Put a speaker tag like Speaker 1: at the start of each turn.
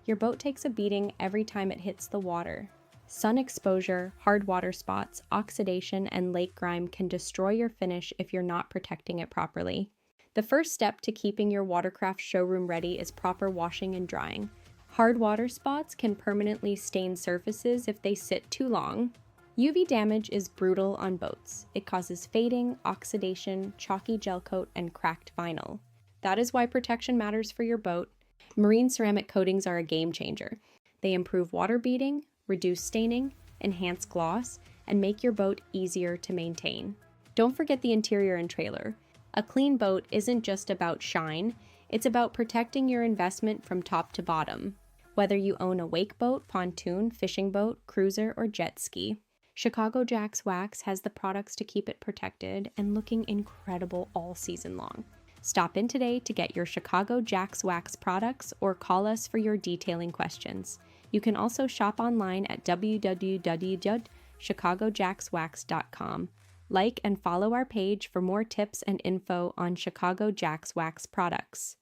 Speaker 1: Your boat takes a beating every time it hits the water. Sun exposure, hard water spots, oxidation, and lake grime can destroy your finish if you're not protecting it properly. The first step to keeping your watercraft showroom ready is proper washing and drying. Hard water spots can permanently stain surfaces if they sit too long. UV damage is brutal on boats. It causes fading, oxidation, chalky gel coat, and cracked vinyl. That is why protection matters for your boat. Marine ceramic coatings are a game changer. They improve water beading, reduce staining, enhance gloss, and make your boat easier to maintain. Don't forget the interior and trailer. A clean boat isn't just about shine, it's about protecting your investment from top to bottom. Whether you own a wake boat, pontoon, fishing boat, cruiser, or jet ski, Chicago Jack's Wax has the products to keep it protected and looking incredible all season long. Stop in today to get your Chicago Jack's Wax products or call us for your detailing questions. You can also shop online at www.chicagojackswax.com. Like and follow our page for more tips and info on Chicago Jack's Wax products.